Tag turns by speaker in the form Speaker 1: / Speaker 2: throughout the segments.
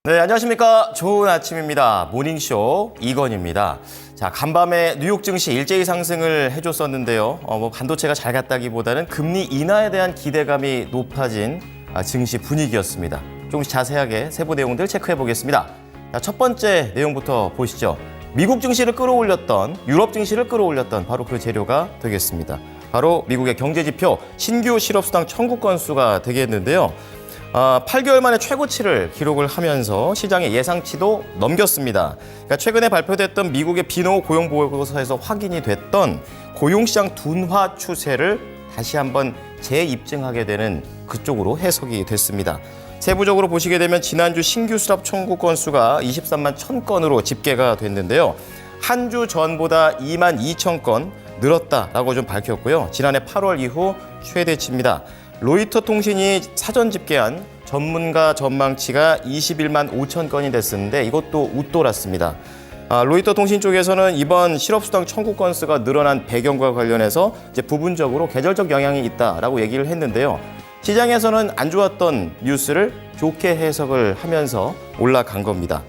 Speaker 1: 네, 안녕하십니까. 좋은 아침입니다. 모닝쇼 이건입니다. 자, 간밤에 뉴욕 증시 일제히 상승을 해줬었는데요. 반도체가 잘 갔다기보다는 금리 인하에 대한 기대감이 높아진 증시 분위기였습니다. 조금씩 자세하게 세부 내용들 체크해 보겠습니다. 자, 첫 번째 내용부터 보시죠. 미국 증시를 끌어올렸던, 유럽 증시를 끌어올렸던 바로 그 재료가 되겠습니다. 바로 미국의 경제지표 신규 실업수당 청구 건수가 되겠는데요. 8개월 만에 최고치를 기록을 하면서 시장의 예상치도 넘겼습니다. 그러니까 최근에 발표됐던 미국의 비노 고용 보고서에서 확인이 됐던 고용시장 둔화 추세를 다시 한번 재입증하게 되는 그쪽으로 해석이 됐습니다. 세부적으로 보시게 되면 지난주 신규 실업 청구 건수가 23만 1,000건으로 집계가 됐는데요. 한 주 전보다 2만 2천 건 늘었다라고 좀 밝혔고요. 지난해 8월 이후 최대치입니다. 로이터 통신이 사전 집계한 전문가 전망치가 21만 5천 건이 됐었는데 이것도 웃돌았습니다. 로이터 통신 쪽에서는 이번 실업수당 청구 건수가 늘어난 배경과 관련해서 이제 부분적으로 계절적 영향이 있다라고 얘기를 했는데요. 시장에서는 안 좋았던 뉴스를 좋게 해석을 하면서 올라간 겁니다.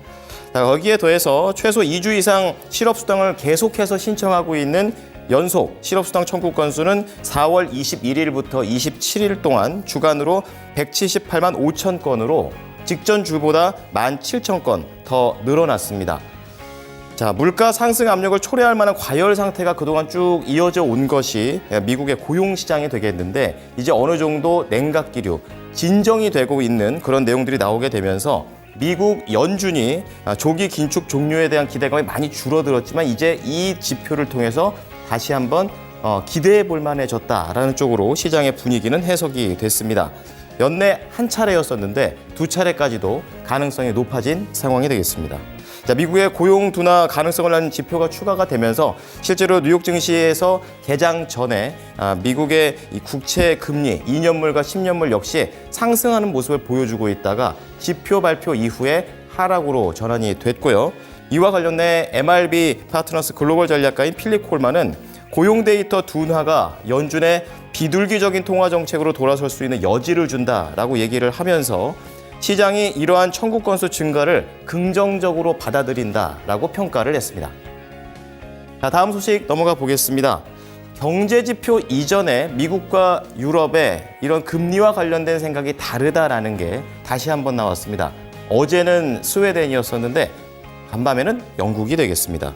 Speaker 1: 거기에 더해서 최소 2주 이상 실업수당을 계속해서 신청하고 있는 연속 실업수당 청구 건수는 4월 21일부터 27일 동안 주간으로 178만 5천 건으로 직전 주보다 17,000건 더 늘어났습니다. 자, 물가 상승 압력을 초래할 만한 과열 상태가 그동안 쭉 이어져 온 것이 미국의 고용시장이 되겠는데 이제 어느 정도 냉각기류, 진정이 되고 있는 그런 내용들이 나오게 되면서 미국 연준이 조기 긴축 종료에 대한 기대감이 많이 줄어들었지만 이제 이 지표를 통해서 다시 한번 기대해 볼 만해졌다라는 쪽으로 시장의 분위기는 해석이 됐습니다. 연내 한 차례였었는데 두 차례까지도 가능성이 높아진 상황이 되겠습니다. 자, 미국의 고용 둔화 가능성을 하는 지표가 추가가 되면서 실제로 뉴욕 증시에서 개장 전에 미국의 이 국채 금리 2년물과 10년물 역시 상승하는 모습을 보여주고 있다가 지표 발표 이후에 하락으로 전환이 됐고요. 이와 관련해 MRB 파트너스 글로벌 전략가인 필립 콜만은 고용 데이터 둔화가 연준의 비둘기적인 통화 정책으로 돌아설 수 있는 여지를 준다라고 얘기를 하면서 시장이 이러한 청구 건수 증가를 긍정적으로 받아들인다라고 평가를 했습니다. 자, 다음 소식 넘어가 보겠습니다. 경제지표 이전에 미국과 유럽의 이런 금리와 관련된 생각이 다르다라는 게 다시 한번 나왔습니다. 어제는 스웨덴이었었는데 간밤에는 영국이 되겠습니다.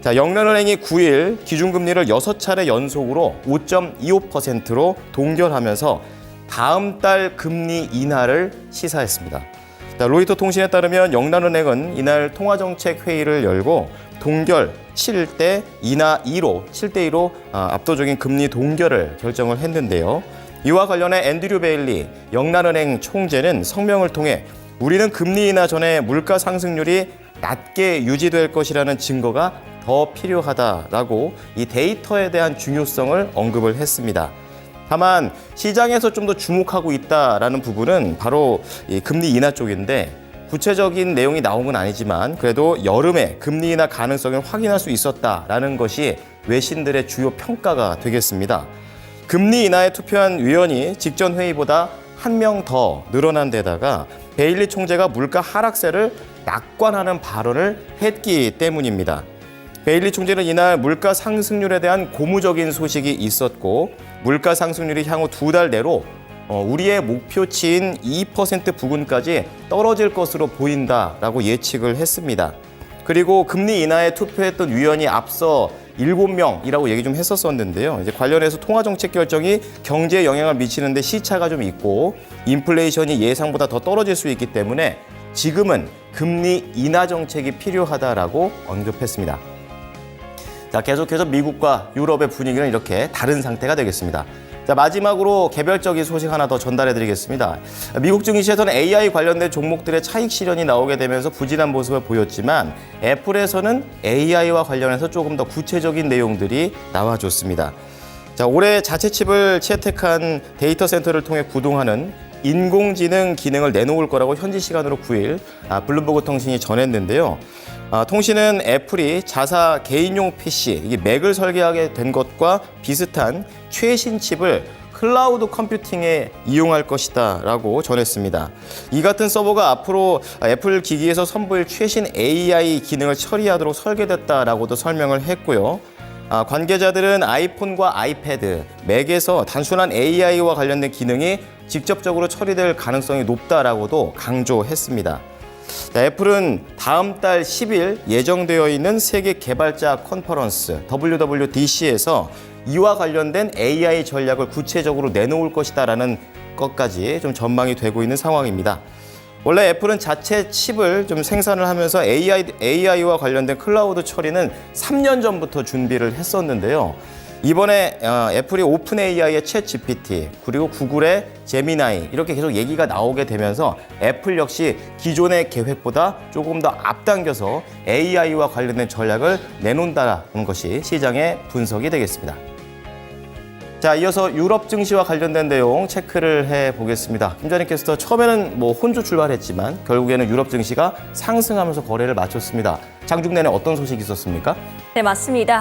Speaker 1: 자, 영란은행이 9일 기준금리를 6차례 연속으로 5.25%로 동결하면서 다음 달 금리 인하를 시사했습니다. 자, 로이터 통신에 따르면 영란은행은 이날 통화정책 회의를 열고 동결 7대 인하 2로 7대 2로 압도적인 금리 동결을 결정을 했는데요. 이와 관련해 앤드류 베일리 영란은행 총재는 성명을 통해 우리는 금리 인하 전에 물가 상승률이 낮게 유지될 것이라는 증거가 더 필요하다라고 이 데이터에 대한 중요성을 언급을 했습니다. 다만 시장에서 좀 더 주목하고 있다라는 부분은 바로 이 금리 인하 쪽인데 구체적인 내용이 나온 건 아니지만 그래도 여름에 금리 인하 가능성을 확인할 수 있었다라는 것이 외신들의 주요 평가가 되겠습니다. 금리 인하에 투표한 위원이 직전 회의보다 한 명 더 늘어난 데다가 베일리 총재가 물가 하락세를 낙관하는 발언을 했기 때문입니다. 베일리 총재는 이날 물가 상승률에 대한 고무적인 소식이 있었고 물가 상승률이 향후 2달 내로 우리의 목표치인 2% 부근까지 떨어질 것으로 보인다라고 예측을 했습니다. 그리고 금리 인하에 투표했던 위원이 앞서 7명이라고 얘기 좀 했었었는데요. 이제 관련해서 통화정책 결정이 경제에 영향을 미치는데 시차가 좀 있고 인플레이션이 예상보다 더 떨어질 수 있기 때문에 지금은 금리 인하 정책이 필요하다라고 언급했습니다. 자, 계속해서 미국과 유럽의 분위기는 이렇게 다른 상태가 되겠습니다. 자, 마지막으로 개별적인 소식 하나 더 전달해 드리겠습니다. 미국 증시에서는 AI 관련된 종목들의 차익 실현이 나오게 되면서 부진한 모습을 보였지만 애플에서는 AI와 관련해서 조금 더 구체적인 내용들이 나와줬습니다. 자, 올해 자체 칩을 채택한 데이터 센터를 통해 구동하는 인공지능 기능을 내놓을 거라고 현지 시간으로 9일 블룸버그 통신이 전했는데요. 통신은 애플이 자사 개인용 PC, 이게 맥을 설계하게 된 것과 비슷한 최신 칩을 클라우드 컴퓨팅에 이용할 것이다라고 전했습니다. 이 같은 서버가 앞으로 애플 기기에서 선보일 최신 AI 기능을 처리하도록 설계됐다라고도 설명을 했고요. 관계자들은 아이폰과 아이패드, 맥에서 단순한 AI와 관련된 기능이 직접적으로 처리될 가능성이 높다라고도 강조했습니다. 애플은 다음 달 10일 예정되어 있는 세계 개발자 컨퍼런스 WWDC에서 이와 관련된 AI 전략을 구체적으로 내놓을 것이다라는 것까지 좀 전망이 되고 있는 상황입니다. 원래 애플은 자체 칩을 좀 생산을 하면서 AI와 관련된 클라우드 처리는 3년 전부터 준비를 했었는데요. 이번에 애플이 오픈 AI의 챗 GPT 그리고 구글의 제미나이 이렇게 계속 얘기가 나오게 되면서 애플 역시 기존의 계획보다 조금 더 앞당겨서 AI와 관련된 전략을 내놓는다는 것이 시장의 분석이 되겠습니다. 자, 이어서 유럽 증시와 관련된 내용 체크를 해보겠습니다. 김전익 캐스터, 처음에는 혼조 출발했지만 결국에는 유럽 증시가 상승하면서 거래를 마쳤습니다. 장중 내내 어떤 소식이 있었습니까?
Speaker 2: 네, 맞습니다.